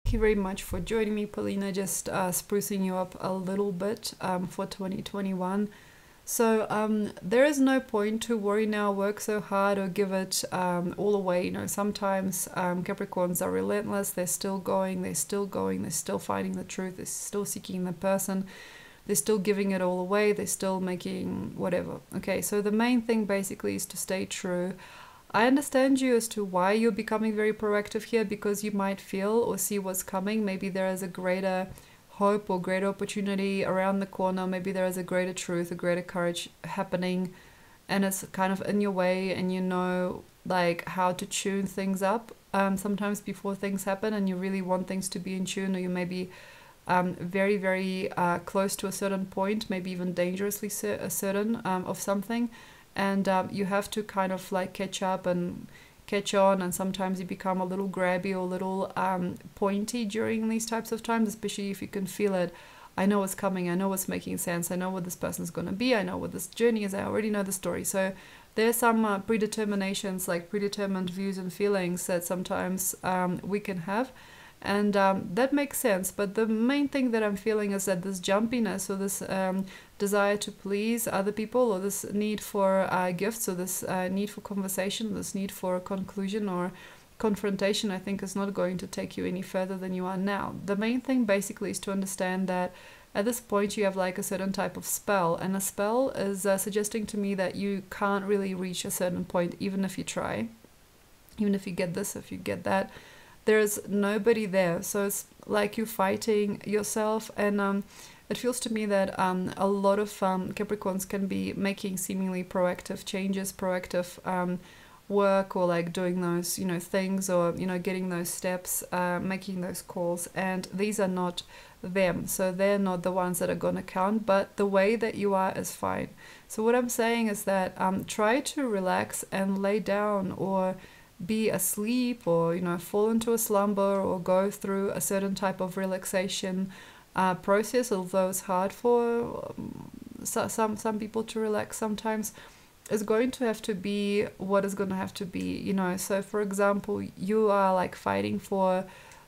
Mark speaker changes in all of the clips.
Speaker 1: Thank you very much for joining me, Polina. Just sprucing you up a little bit for 2021. So there is no point to worry now, work so hard, or give it all away. You know, sometimes Capricorns are relentless. They're still going, they're still going, they're still finding the truth, they're still seeking the person, they're still giving it all away, they're still making whatever. Okay, so the main thing basically is to stay true. I understand you as to why you're becoming very proactive here, because you might feel or see what's coming. Maybe there is a greater hope or greater opportunity around the corner. Maybe there is a greater truth, a greater courage happening, and it's kind of in your way, and you know like how to tune things up sometimes before things happen, and you really want things to be in tune, or you may be very, very close to a certain point, maybe even dangerously certain of something. And you have to kind of like catch up and catch on, and sometimes you become a little grabby or a little pointy during these types of times, especially if you can feel it. I know what's coming, I know what's making sense, I know what this person's going to be, I know what this journey is, I already know the story. So there's some predeterminations, like predetermined views and feelings that sometimes we can have. And that makes sense, but the main thing that I'm feeling is that this jumpiness, or this desire to please other people, or this need for gifts, or this need for conversation, this need for conclusion or confrontation, I think is not going to take you any further than you are now. The main thing basically is to understand that at this point you have like a certain type of spell, and a spell is suggesting to me that you can't really reach a certain point, even if you try, even if you get this, if you get that. There's nobody there, so it's like you're fighting yourself. And it feels to me that a lot of Capricorns can be making seemingly proactive changes, proactive work, or like doing those, you know, things, or, you know, getting those steps, making those calls, and these are not them, so they're not the ones that are going to count, but the way that you are is fine. So what I'm saying is that try to relax and lay down, or be asleep, or, you know, fall into a slumber, or go through a certain type of relaxation process, although it's hard for some people to relax sometimes. Is going to have to be what is going to have to be, you know. So for example, you are like fighting for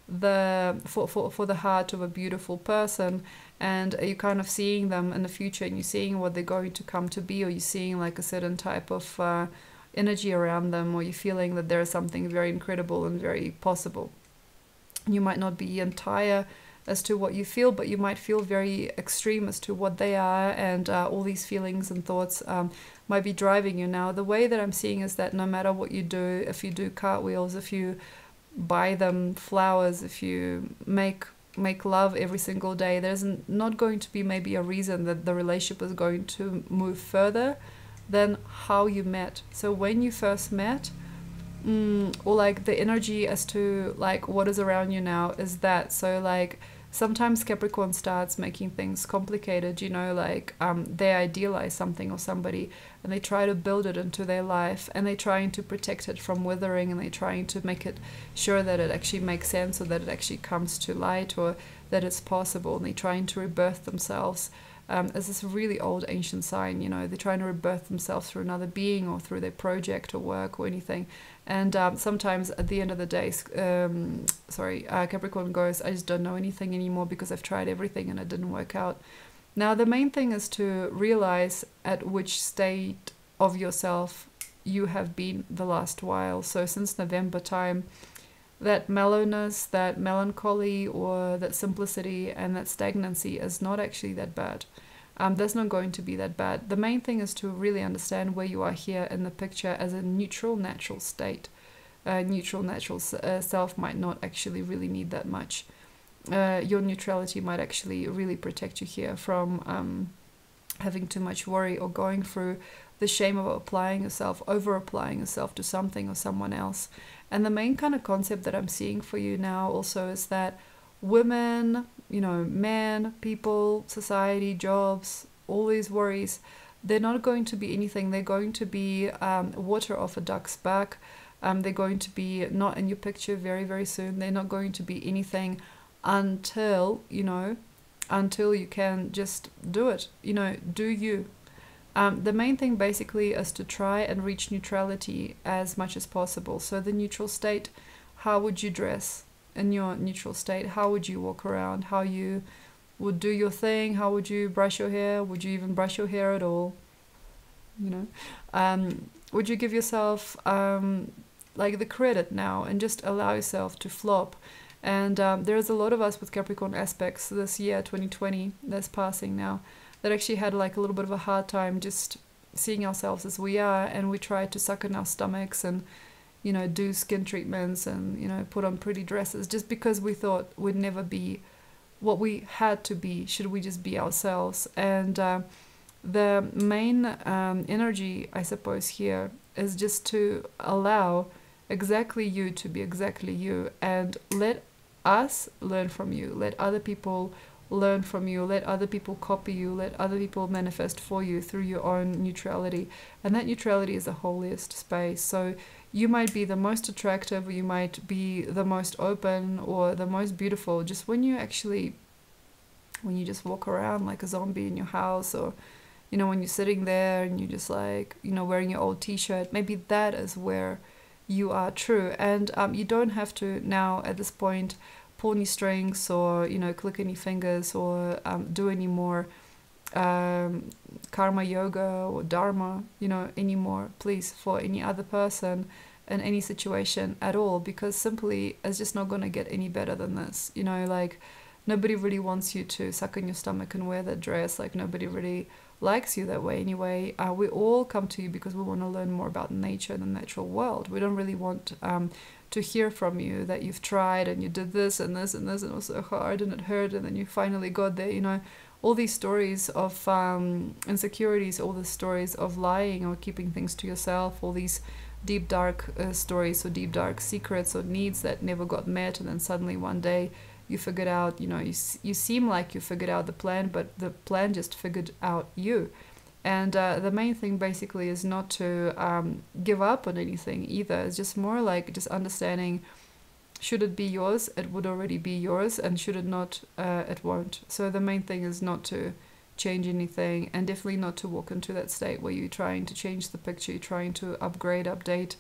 Speaker 1: the heart of a beautiful person, and you're kind of seeing them in the future, and you're seeing what they're going to come to be, or you're seeing like a certain type of energy around them, or you're feeling that there is something very incredible and very possible. You might not be entire as to what you feel, but you might feel very extreme as to what they are, and all these feelings and thoughts might be driving you. Now, the way that I'm seeing is that no matter what you do, if you do cartwheels, if you buy them flowers, if you make love every single day, there's not going to be maybe a reason that the relationship is going to move further than how you met. So when you first met, or like the energy as to like what is around you now is that. So like sometimes Capricorn starts making things complicated, you know, like they idealize something or somebody, and they try to build it into their life, and they're trying to protect it from withering, and they're trying to make it sure that it actually makes sense, or that it actually comes to light, or that it's possible, and they're trying to rebirth themselves as this really old ancient sign, you know. They're trying to rebirth themselves through another being, or through their project or work or anything. And sometimes at the end of the day, Capricorn goes, I just don't know anything anymore because I've tried everything and it didn't work out. Now, the main thing is to realize at which state of yourself you have been the last while. So since November time, that mellowness, that melancholy, or that simplicity and that stagnancy is not actually that bad. That's not going to be that bad. The main thing is to really understand where you are here in the picture as a neutral, natural state. Neutral, natural self might not actually really need that much. Your neutrality might actually really protect you here from having too much worry, or going through the shame of applying yourself, over-applying yourself to something or someone else. And the main kind of concept that I'm seeing for you now also is that women, you know, men, people, society, jobs, all these worries, they're not going to be anything. They're going to be water off a duck's back. They're going to be not in your picture very, very soon. They're not going to be anything until, you know, until you can just do it. You know, do you. The main thing basically is to try and reach neutrality as much as possible. So the neutral state, how would you dress? in your neutral state, how would you walk around? How you would do your thing? How would you brush your hair? Would you even brush your hair at all? You know, would you give yourself like the credit now and just allow yourself to flop? And there's a lot of us with Capricorn aspects this year, 2020, that's passing now, that actually had like a little bit of a hard time just seeing ourselves as we are, and we tried to suck in our stomachs and, you know, do skin treatments and, you know, put on pretty dresses just because we thought we'd never be what we had to be, should we just be ourselves. And the main energy, I suppose, here is just to allow exactly you to be exactly you, and let us learn from you, let other people learn from you, let other people copy you, let other people manifest for you through your own neutrality. And that neutrality is the holiest space. So you might be the most attractive, or you might be the most open or the most beautiful, just when you just walk around like a zombie in your house, or, you know, when you're sitting there and you're just like, you know, wearing your old t-shirt, maybe that is where you are true. And you don't have to now at this point pull any strings, or, you know, click any fingers, or do any more karma yoga or dharma, you know, anymore, please, for any other person in any situation at all, because simply it's just not going to get any better than this. You know, like, nobody really wants you to suck in your stomach and wear that dress. Like, nobody really likes you that way anyway. We all come to you because we want to learn more about nature and the natural world. We don't really want to hear from you that you've tried and you did this and this and this and it was so hard and it hurt and then you finally got there. You know, all these stories of insecurities, all the stories of lying or keeping things to yourself, all these deep dark stories, or deep dark secrets or needs that never got met, and then suddenly one day you figured out, you know, you seem like you figured out the plan, but the plan just figured out you. And the main thing basically is not to give up on anything either. It's just more like just understanding, should it be yours, it would already be yours, and should it not, it won't. So the main thing is not to change anything, and definitely not to walk into that state where you're trying to change the picture, you're trying to upgrade, update.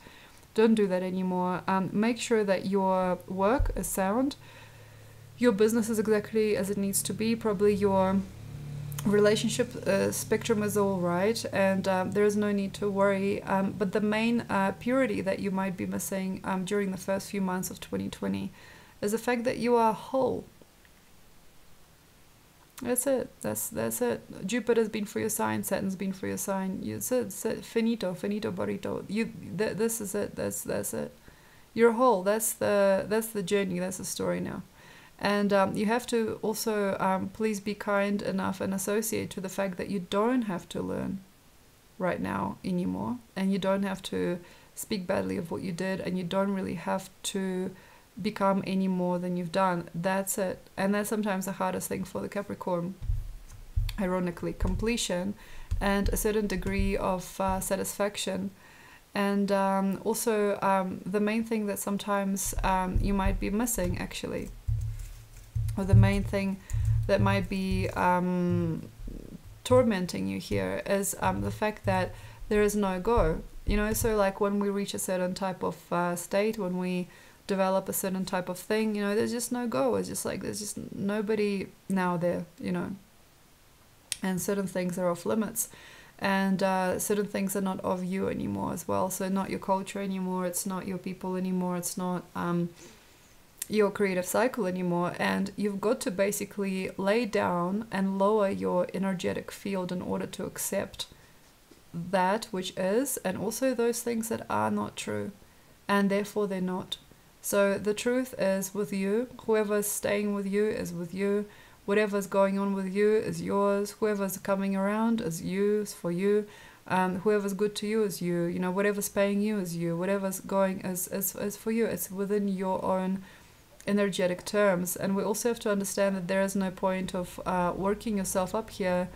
Speaker 1: Don't do that anymore. Make sure that your work is sound, your business is exactly as it needs to be, probably your relationship spectrum is all right, and there is no need to worry. But the main purity that you might be missing during the first few months of 2020 is the fact that you are whole. That's it. That's it. Jupiter's been for your sign. Saturn's been for your sign. It's it. Finito, barito. This is it. That's it. You're whole. That's the journey. That's the story now. And you have to also please be kind enough and associate to the fact that you don't have to learn right now anymore, and you don't have to speak badly of what you did, and you don't really have to become any more than you've done. That's it. And that's sometimes the hardest thing for the Capricorn, ironically, completion and a certain degree of satisfaction. And also the main thing that sometimes you might be missing, actually, or the main thing that might be tormenting you here is the fact that there is no go. You know, so like when we reach a certain type of state, when we develop a certain type of thing, you know, there's just no go. It's just like there's just nobody now there, you know, and certain things are off limits, and certain things are not of you anymore as well. So not your culture anymore, it's not your people anymore, it's not your creative cycle anymore, and you've got to basically lay down and lower your energetic field in order to accept that which is, and also those things that are not true, and therefore they're not. So the truth is with you. Whoever's staying with you is with you. Whatever's going on with you is yours. Whoever's coming around is you, is for you. Whoever's good to you is you. You know, whatever's paying you is you. Whatever's going is for you. It's within your own energetic terms. And we also have to understand that there is no point of working yourself up here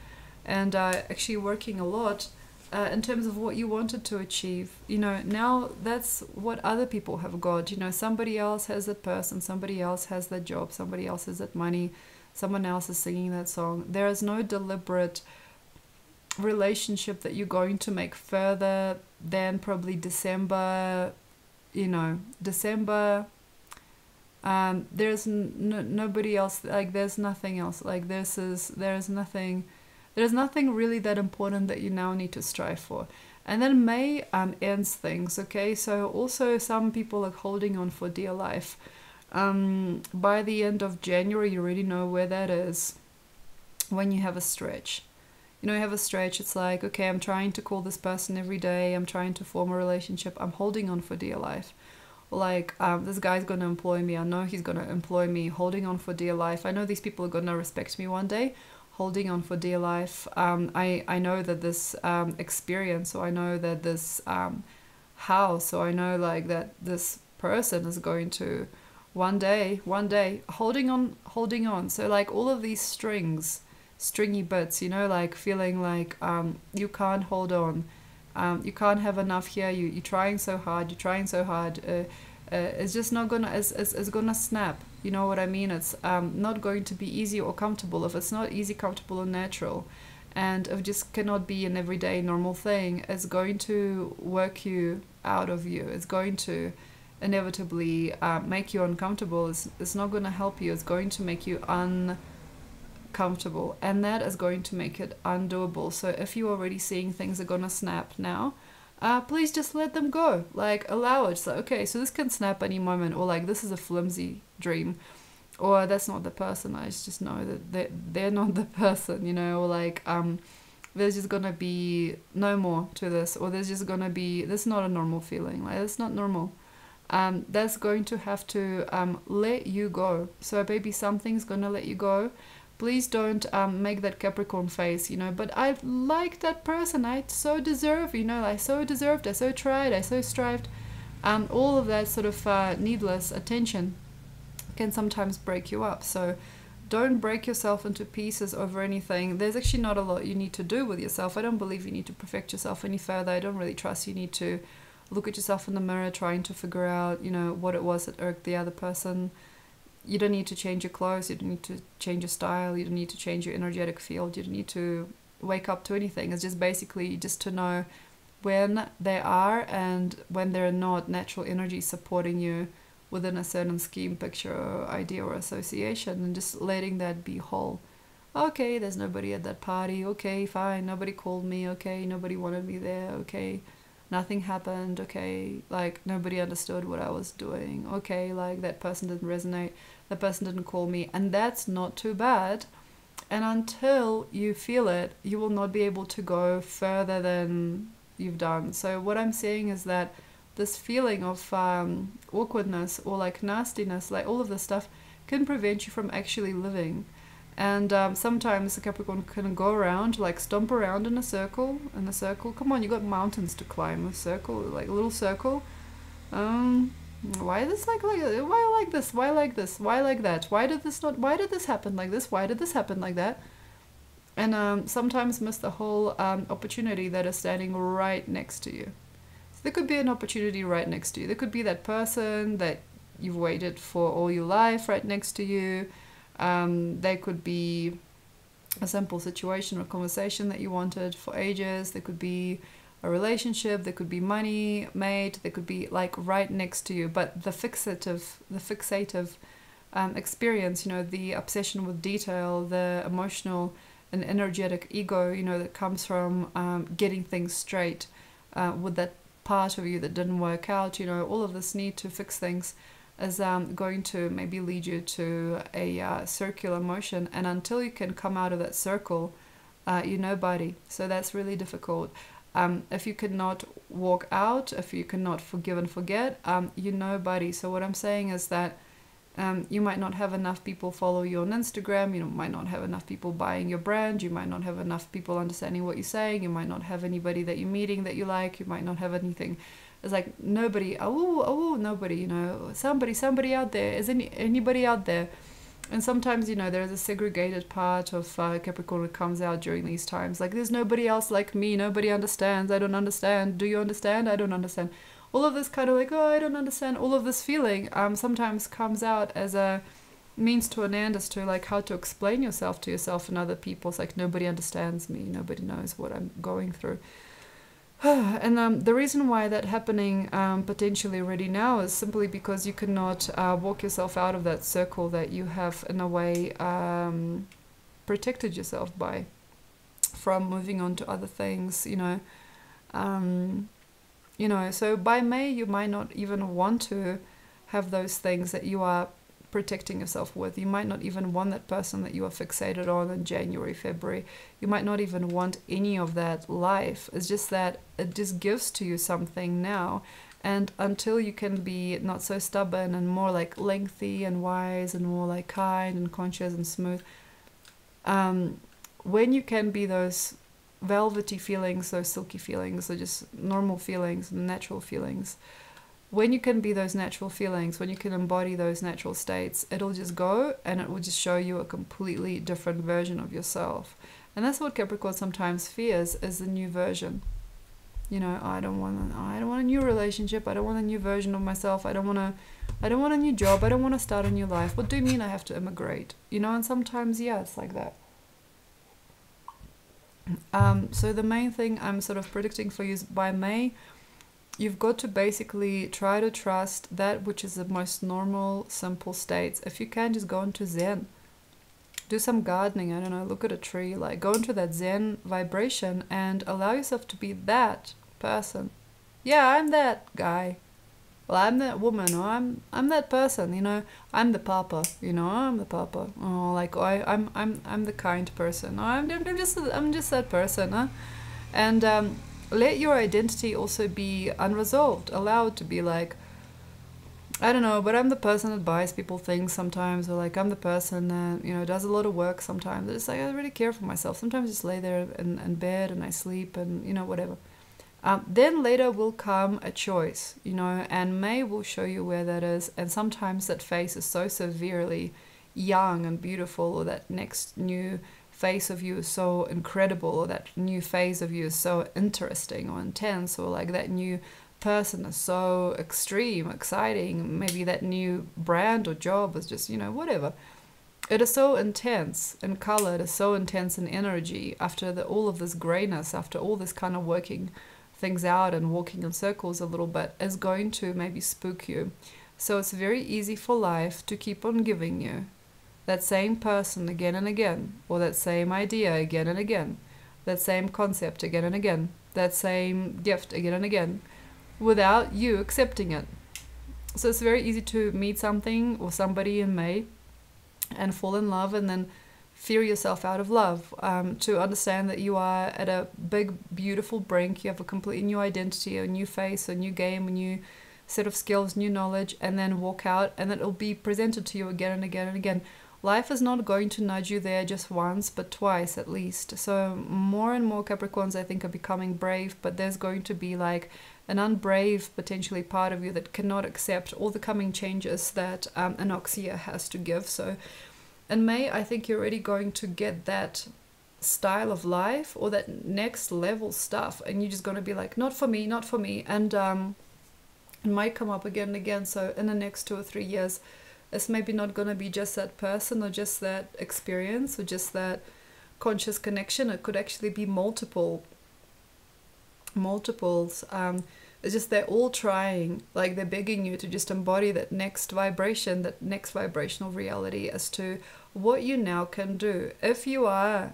Speaker 1: and actually working a lot in terms of what you wanted to achieve. You know, now that's what other people have got. You know, somebody else has that person, somebody else has that job, somebody else has that money, someone else is singing that song. There is no deliberate relationship that you're going to make further than probably December, you know, December There's nobody else, like there's nothing else, like there's nothing really that important that you now need to strive for. And then May ends things, okay? So also some people are holding on for dear life. By the end of January, you already know where that is when you have a stretch. You know, you have a stretch, it's like, okay, I'm trying to call this person every day, I'm trying to form a relationship, I'm holding on for dear life. Like, this guy's going to employ me, I know he's going to employ me, holding on for dear life. I know these people are going to respect me one day, holding on for dear life. I know that this experience, or I know that this house, or I know like that this person is going to one day, holding on. So like all of these stringy bits, you know, like feeling like you can't hold on, you can't have enough here, you're trying so hard, it's just not gonna, it's gonna snap, you know what I mean? It's not going to be easy or comfortable. If it's not easy, comfortable or natural, and if it just cannot be an everyday normal thing, it's going to work you out of you, it's going to inevitably make you uncomfortable. It's not going to help you, it's going to make you uncomfortable, and that is going to make it undoable. So if you're already seeing things are gonna snap now, please just let them go, like allow it. It's like, okay, so this can snap any moment, or like this is a flimsy dream, or that's not the person, I just know that they're not the person, you know, or like there's just gonna be no more to this, or there's just gonna be, this is not a normal feeling, like it's not normal. That's going to have to let you go. So baby, something's gonna let you go. Please don't make that Capricorn face, you know, but I like that person, I so deserve, you know, I so deserved, I so tried, I so strived. All of that sort of needless attention can sometimes break you up. So don't break yourself into pieces over anything. There's actually not a lot you need to do with yourself. I don't believe you need to perfect yourself any further. I don't really trust you need to look at yourself in the mirror trying to figure out, you know, what it was that irked the other person. You don't need to change your clothes, you don't need to change your style, you don't need to change your energetic field, you don't need to wake up to anything. It's just basically just to know when they are and when they're not natural energy supporting you within a certain scheme, picture, or idea or association, and just letting that be whole. Okay, there's nobody at that party, okay, fine, nobody called me, okay, nobody wanted me there, okay, nothing happened, okay, like nobody understood what I was doing, okay, like that person didn't resonate, that person didn't call me, and that's not too bad. And until you feel it, you will not be able to go further than you've done. So what I'm saying is that this feeling of awkwardness or like nastiness, like all of this stuff can prevent you from actually living. And sometimes the Capricorn can go around, like stomp around in a circle, come on, you got mountains to climb, a circle, like a little circle. Why this why like this, why like this, why like that, why did this happen like this, why did this happen like that? And sometimes miss the whole opportunity that is standing right next to you. So there could be an opportunity right next to you. There could be that person that you've waited for all your life right next to you. There could be a simple situation or conversation that you wanted for ages. There could be a relationship, there could be money made, there could be like right next to you. But the fixative experience, you know, the obsession with detail, the emotional and energetic ego, you know, that comes from getting things straight with that part of you that didn't work out, you know, all of this need to fix things is going to maybe lead you to a circular motion, and until you can come out of that circle, you're nobody. So that's really difficult. If you cannot walk out, if you cannot forgive and forget, you're nobody. So what I'm saying is that you might not have enough people follow you on Instagram, you might not have enough people buying your brand, you might not have enough people understanding what you're saying, you might not have anybody that you're meeting that you like, you might not have anything. It's like nobody, nobody, you know, somebody out there, is anybody out there? And sometimes, you know, there's a segregated part of Capricorn that comes out during these times. Like, there's nobody else like me, nobody understands, I don't understand, do you understand, I don't understand. All of this kind of like, oh, I don't understand, all of this feeling sometimes comes out as a means to an end as to like how to explain yourself to yourself and other people. It's like nobody understands me, nobody knows what I'm going through. And the reason why that happening potentially already now is simply because you cannot walk yourself out of that circle that you have in a way protected yourself by, from moving on to other things, so by May you might not even want to have those things that you are protecting yourself with. You might not even want that person that you are fixated on in January, February. You might not even want any of that life. It's just that it just gives to you something now. And until you can be not so stubborn and more like lengthy and wise and more like kind and conscious and smooth, when you can be those velvety feelings, those silky feelings, or just normal feelings, natural feelings, when you can be those natural feelings, when you can embody those natural states, it'll just go and it will just show you a completely different version of yourself. And that's what Capricorn sometimes fears, is the new version. I don't want a new relationship. I don't want a new version of myself. I don't want a new job. I don't want to start a new life. What do you mean I have to immigrate? And sometimes, yeah, it's like that. So the main thing I'm sort of predicting for you is by May, you've got to basically try to trust that which is the most normal, simple states. If you can, just go into Zen. Do some gardening, I don't know, look at a tree, like go into that Zen vibration and allow yourself to be that person. Yeah, I'm that guy. Well, I'm that woman, or I'm that person, I'm the papa, I'm the papa. Oh, like I'm the kind person. Oh, I'm just that person, huh? And let your identity also be unresolved. Allow it to be like, I don't know, but I'm the person that buys people things sometimes, or like I'm the person that, does a lot of work sometimes. It's like I really care for myself. Sometimes I just lay there in bed and I sleep and, whatever. Then later will come a choice, and May will show you where that is. And sometimes that face is so severely young and beautiful, or that next new face of you is so incredible, or that new phase of you is so interesting or intense, or like that new person is so extreme, exciting. Maybe that new brand or job is just, whatever. It is so intense in color, it is so intense in energy after all of this grayness, after all this kind of working things out and walking in circles a little bit, is going to maybe spook you. So it's very easy for life to keep on giving you that same person again and again, or that same idea again and again, that same concept again and again, that same gift again and again, without you accepting it. So it's very easy to meet something or somebody in May and fall in love and then fear yourself out of love, to understand that you are at a big, beautiful brink. You have a completely new identity, a new face, a new game, a new set of skills, new knowledge, and then walk out and it'll be presented to you again and again and again. Life is not going to nudge you there just once, but twice at least. So more and more Capricorns, I think, are becoming brave, but there's going to be like an unbrave, potentially, part of you that cannot accept all the coming changes that Anoxia has to give. So in May, I think you're already going to get that style of life or that next level stuff, and you're just going to be like, not for me, not for me. And it might come up again and again. So in the next 2 or 3 years, it's maybe not going to be just that person or just that experience or just that conscious connection. It could actually be multiples. It's just they're all trying, like they're begging you to just embody that next vibration, that next vibrational reality as to what you now can do. If you are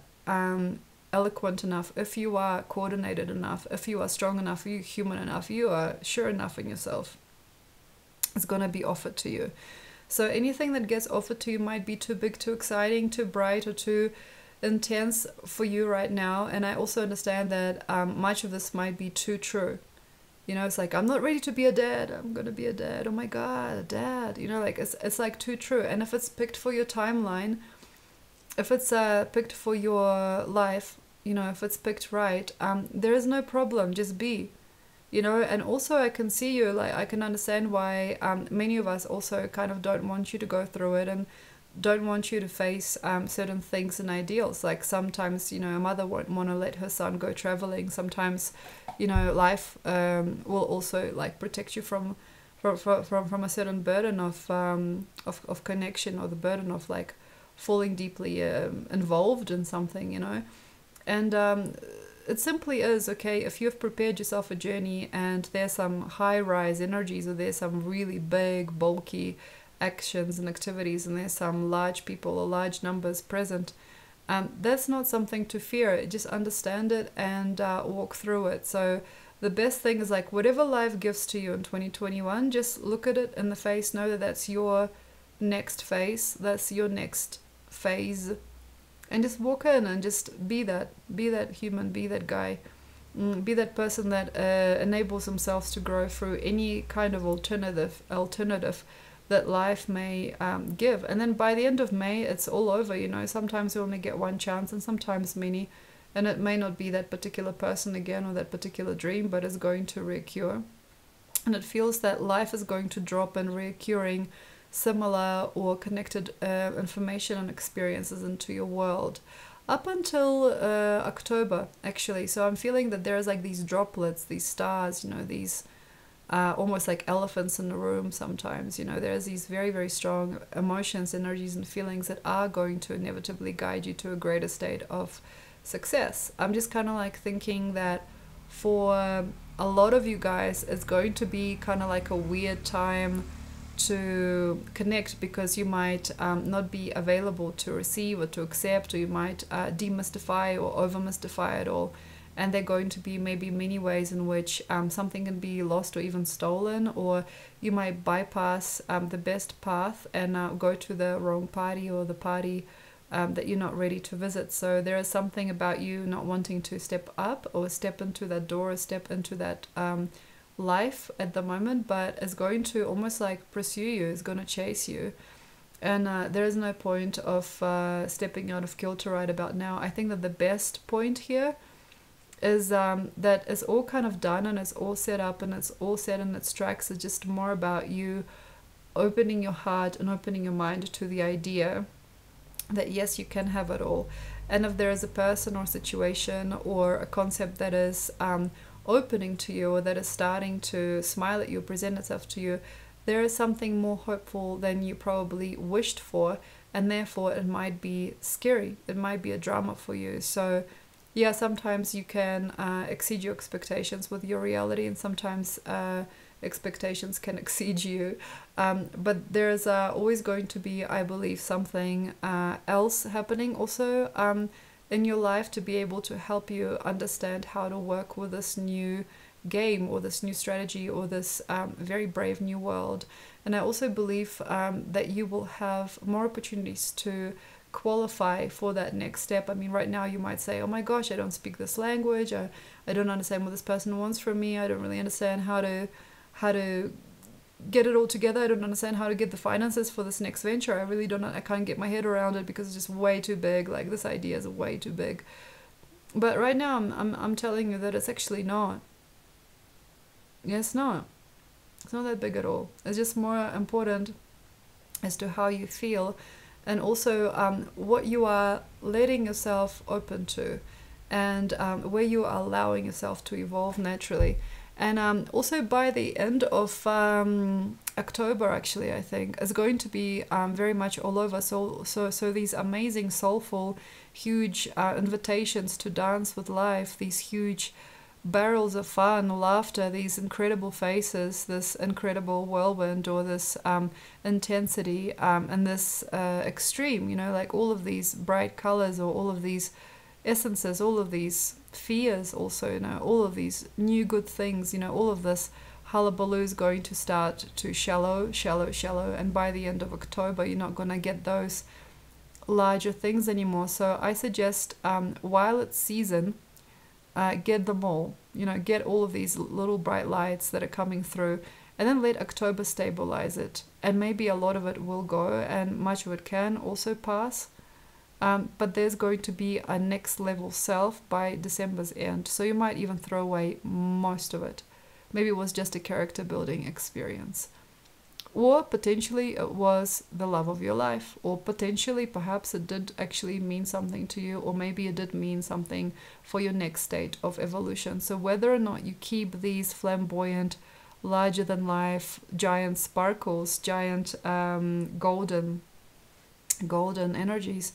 Speaker 1: eloquent enough, if you are coordinated enough, if you are strong enough, if you're human enough, you are sure enough in yourself, it's going to be offered to you. So anything that gets offered to you might be too big, too exciting, too bright, or too intense for you right now. And I also understand that much of this might be too true. It's like, I'm not ready to be a dad. I'm going to be a dad. Oh my God, a dad. Like it's like too true. And if it's picked for your timeline, if it's picked for your life, if it's picked right, there is no problem. Just be. And also I can see you, like I can understand why many of us also kind of don't want you to go through it and don't want you to face certain things and ideals. Like sometimes, a mother won't want to let her son go traveling. Sometimes, life will also like protect you from a certain burden of connection, or the burden of like falling deeply involved in something, And it simply is, okay, if you've prepared yourself a journey and there's some high-rise energies, or there's some really big, bulky actions and activities, and there's some large people or large numbers present, that's not something to fear. Just understand it and walk through it. So the best thing is, like, whatever life gives to you in 2021, just look at it in the face, know that that's your next phase, that's your next phase, and just walk in and just be that human, be that guy, be that person that enables themselves to grow through any kind of alternative that life may give. And then by the end of May, it's all over. You know, sometimes you only get one chance, and sometimes many, and it may not be that particular person again or that particular dream, but it's going to reoccur. And it feels that life is going to drop in reoccurring similar or connected information and experiences into your world up until October, actually. So I'm feeling that there's like these droplets, these stars, you know, these almost like elephants in the room sometimes. You know, there's these very, very strong emotions, energies, and feelings that are going to inevitably guide you to a greater state of success. I'm just kind of like thinking that for a lot of you guys, it's going to be kind of like a weird time to connect, because you might not be available to receive or to accept, or you might demystify or over-mystify it all. And there are going to be maybe many ways in which something can be lost or even stolen, or you might bypass the best path and go to the wrong party, or the party that you're not ready to visit. So there is something about you not wanting to step up or step into that door, or step into that life at the moment, but it's going to almost like pursue you, it's going to chase you. And there is no point of stepping out of kilter right about now. I think that the best point here is that it's all kind of done, and it's all set up, and it's all set in its tracks. It's just more about you opening your heart and opening your mind to the idea that yes, you can have it all. And if there is a person or situation or a concept that is opening to you, or that is starting to smile at you, present itself to you, there is something more hopeful than you probably wished for, and therefore it might be scary, it might be a drama for you. So yeah, sometimes you can exceed your expectations with your reality, and sometimes expectations can exceed you, but there's always going to be, I believe, something else happening also in your life to be able to help you understand how to work with this new game, or this new strategy, or this very brave new world. And I also believe that you will have more opportunities to qualify for that next step. I mean, right now you might say, oh my gosh, I don't speak this language, I don't understand what this person wants from me, I don't really understand how to get it all together, I don't understand how to get the finances for this next venture, I really don't know, I can't get my head around it because it's just way too big, like this idea is way too big. But right now I'm telling you that it's actually not. Yeah, it's not that big at all. It's just more important as to how you feel, and also what you are letting yourself open to, and where you are allowing yourself to evolve naturally. And also by the end of October, actually, I think, is going to be very much all over. So these amazing, soulful, huge invitations to dance with life, these huge barrels of fun, laughter, these incredible faces, this incredible whirlwind, or this intensity, and this extreme, you know, like all of these bright colors, or all of these essences, all of these fears also, you know, all of these new good things, you know, all of this hullabaloo is going to start to shallow, and by the end of October you're not going to get those larger things anymore. So I suggest while it's season, get them all, you know, get all of these little bright lights that are coming through, and then let October stabilize it, and maybe a lot of it will go, and much of it can also pass, but there's going to be a next level self by December's end. So you might even throw away most of it. Maybe it was just a character building experience, or potentially it was the love of your life, or potentially perhaps it did actually mean something to you, or maybe it did mean something for your next state of evolution. So whether or not you keep these flamboyant, larger than life, giant sparkles, giant golden energies,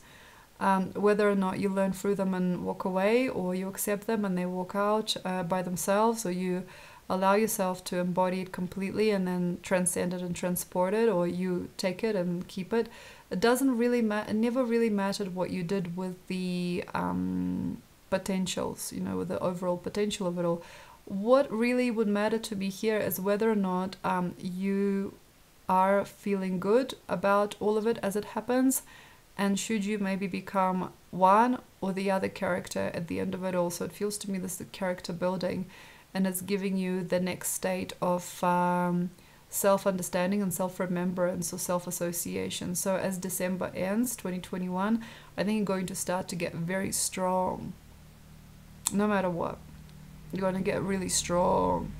Speaker 1: whether or not you learn through them and walk away, or you accept them and they walk out by themselves, or you allow yourself to embody it completely and then transcend it and transport it, or you take it and keep it. It doesn't really matter. It never really mattered what you did with the potentials, you know, with the overall potential of it all. What really would matter to me here is whether or not you are feeling good about all of it as it happens, and should you maybe become one or the other character at the end of it all. So it feels to me this is character building, and it's giving you the next state of self-understanding and self-remembrance or self-association. So as December ends, 2021, I think you're going to start to get very strong. No matter what, you're going to get really strong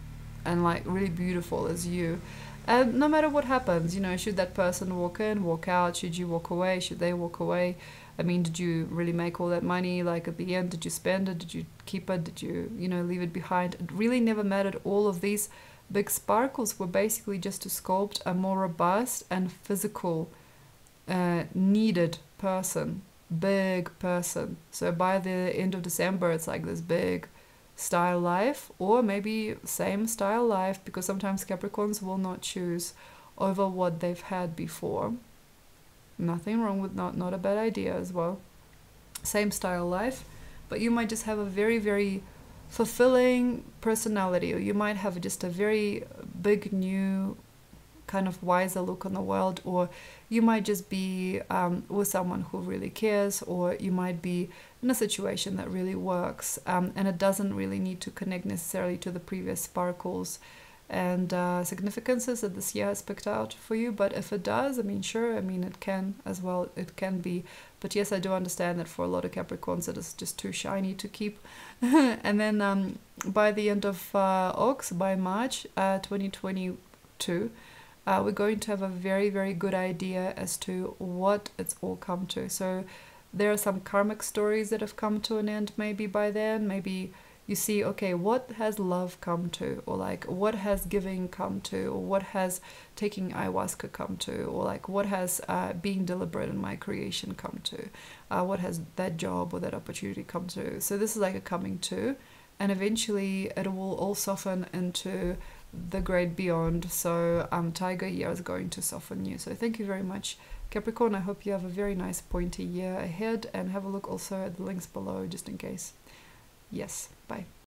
Speaker 1: and like really beautiful as you. And no matter what happens, you know, should that person walk in, walk out, should you walk away, should they walk away? I mean, did you really make all that money? Like at the end, did you spend it? Did you keep it? Did you, you know, leave it behind? It really never mattered. All of these big sparkles were basically just to sculpt a more robust and physical, needed person, big person. So by the end of December, it's like this big style life, or maybe same style life, because sometimes Capricorns will not choose over what they've had before. Nothing wrong with not a bad idea as well. Same style life, but you might just have a very, very fulfilling personality, or you might have just a very big new kind of wiser look on the world, or you might just be with someone who really cares, or you might be in a situation that really works, and it doesn't really need to connect necessarily to the previous sparkles and significances that this year has picked out for you. But if it does, I mean, sure, I mean, it can as well, it can be. But yes, I do understand that for a lot of Capricorns it is just too shiny to keep. And then by the end of August, by March 2022, we're going to have a very, very good idea as to what it's all come to. So there are some karmic stories that have come to an end maybe by then. Maybe you see, okay, what has love come to? Or like, what has giving come to? Or what has taking ayahuasca come to? Or like, what has being deliberate in my creation come to? What has that job or that opportunity come to? So this is like a coming to. And eventually it will all soften into the great beyond. So Tiger year is going to soften you. So thank you very much, Capricorn. I hope you have a very nice pointy year ahead, and have a look also at the links below just in case. Yes, bye.